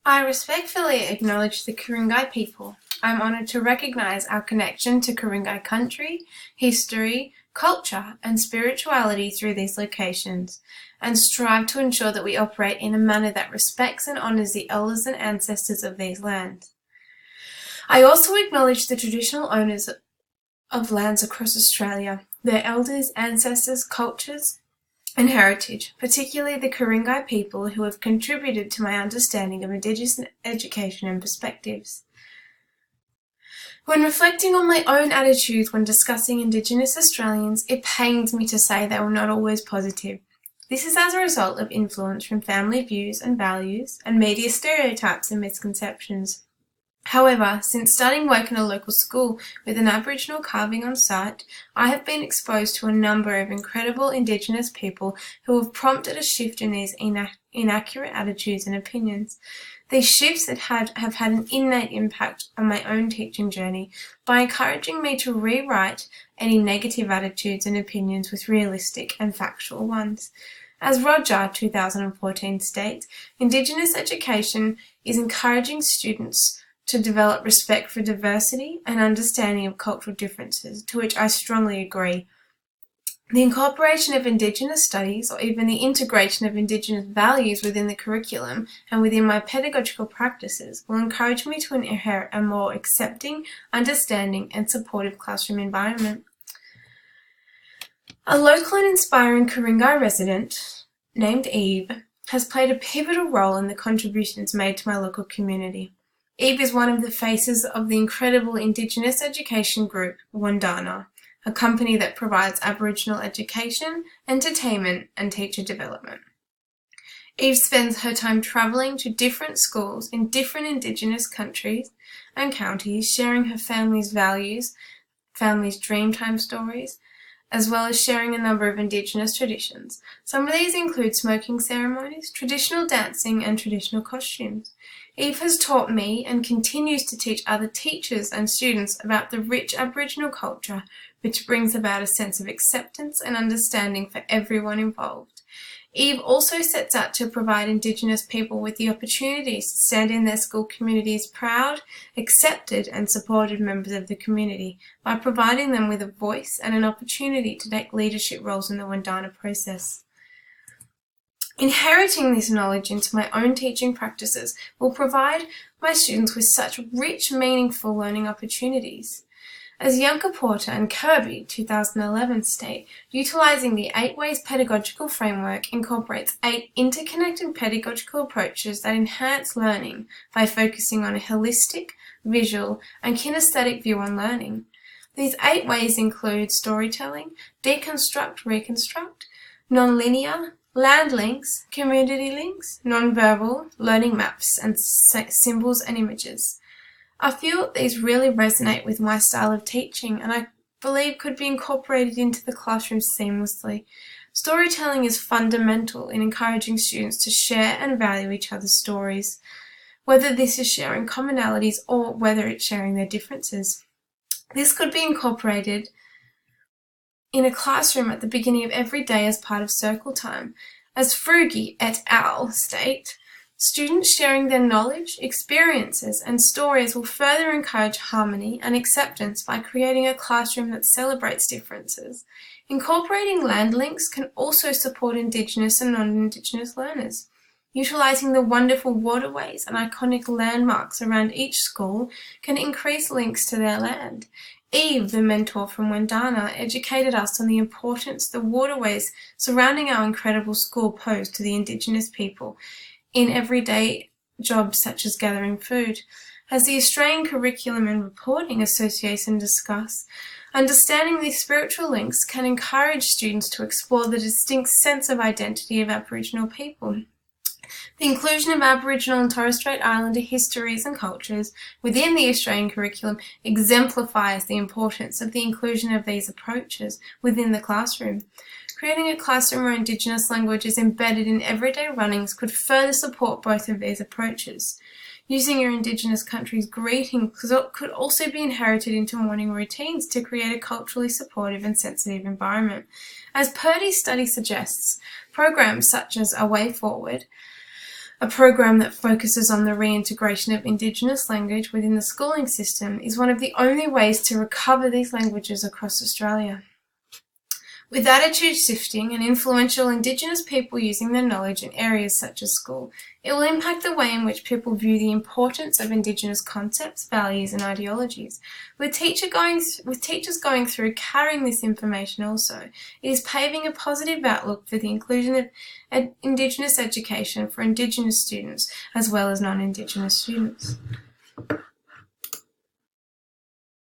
I respectfully acknowledge the Ku-ring-gai people. I'm honoured to recognise our connection to Ku-ring-gai country, history, culture and spirituality through these locations, and strive to ensure that we operate in a manner that respects and honours the elders and ancestors of these lands. I also acknowledge the traditional owners of lands across Australia, their elders, ancestors, cultures, and heritage, particularly the Ku-ring-gai people who have contributed to my understanding of Indigenous education and perspectives. When reflecting on my own attitudes when discussing Indigenous Australians, it pains me to say they were not always positive. This is as a result of influence from family views and values, and media stereotypes and misconceptions. However, since starting work in a local school with an Aboriginal carving on site, I have been exposed to a number of incredible Indigenous people who have prompted a shift in these inaccurate attitudes and opinions. These shifts have had an innate impact on my own teaching journey by encouraging me to rewrite any negative attitudes and opinions with realistic and factual ones. As Roger 2014 states, Indigenous education is encouraging students to develop respect for diversity and understanding of cultural differences, to which I strongly agree. The incorporation of Indigenous studies, or even the integration of Indigenous values within the curriculum and within my pedagogical practices, will encourage me to inherit a more accepting, understanding and supportive classroom environment. A local and inspiring Ku-ring-gai resident named Eve has played a pivotal role in the contributions made to my local community. Eve is one of the faces of the incredible Indigenous education group Wandana, a company that provides Aboriginal education, entertainment and teacher development. Eve spends her time travelling to different schools in different Indigenous countries and counties, sharing her family's values, family's Dreamtime stories, as well as sharing a number of Indigenous traditions. Some of these include smoking ceremonies, traditional dancing and traditional costumes. Eve has taught me and continues to teach other teachers and students about the rich Aboriginal culture, which brings about a sense of acceptance and understanding for everyone involved. Eve also sets out to provide Indigenous people with the opportunities to stand in their school communities proud, accepted and supported members of the community by providing them with a voice and an opportunity to take leadership roles in the Wandana process. Inheriting this knowledge into my own teaching practices will provide my students with such rich, meaningful learning opportunities. As Janka Porter and Kirby 2011 state, utilising the 8 Ways pedagogical framework incorporates 8 interconnected pedagogical approaches that enhance learning by focusing on a holistic, visual and kinesthetic view on learning. These 8 ways include storytelling, deconstruct, reconstruct, nonlinear, land links, community links, nonverbal, learning maps, and symbols and images. A few of these really resonate with my style of teaching and I believe could be incorporated into the classroom seamlessly. Storytelling is fundamental in encouraging students to share and value each other's stories, whether this is sharing commonalities or whether it's sharing their differences. This could be incorporated in a classroom at the beginning of every day as part of circle time. As Frugi et al. State, students sharing their knowledge, experiences and stories will further encourage harmony and acceptance by creating a classroom that celebrates differences. Incorporating land links can also support Indigenous and non-Indigenous learners. Utilising the wonderful waterways and iconic landmarks around each school can increase links to their land. Eve, the mentor from Wandana, educated us on the importance the waterways surrounding our incredible school pose to the Indigenous people in everyday jobs such as gathering food. As the Australian Curriculum and Reporting Association discuss, understanding these spiritual links can encourage students to explore the distinct sense of identity of Aboriginal people. The inclusion of Aboriginal and Torres Strait Islander histories and cultures within the Australian curriculum exemplifies the importance of the inclusion of these approaches within the classroom. Creating a classroom where Indigenous language is embedded in everyday runnings could further support both of these approaches. Using your Indigenous country's greeting could also be inherited into morning routines to create a culturally supportive and sensitive environment. As Purdy's study suggests, programs such as A Way Forward A program that focuses on the reintegration of Indigenous language within the schooling system is one of the only ways to recover these languages across Australia. With attitude shifting and influential Indigenous people using their knowledge in areas such as school, it will impact the way in which people view the importance of Indigenous concepts, values and ideologies. With teachers going through carrying this information also, it is paving a positive outlook for the inclusion of Indigenous education for Indigenous students as well as non-Indigenous students.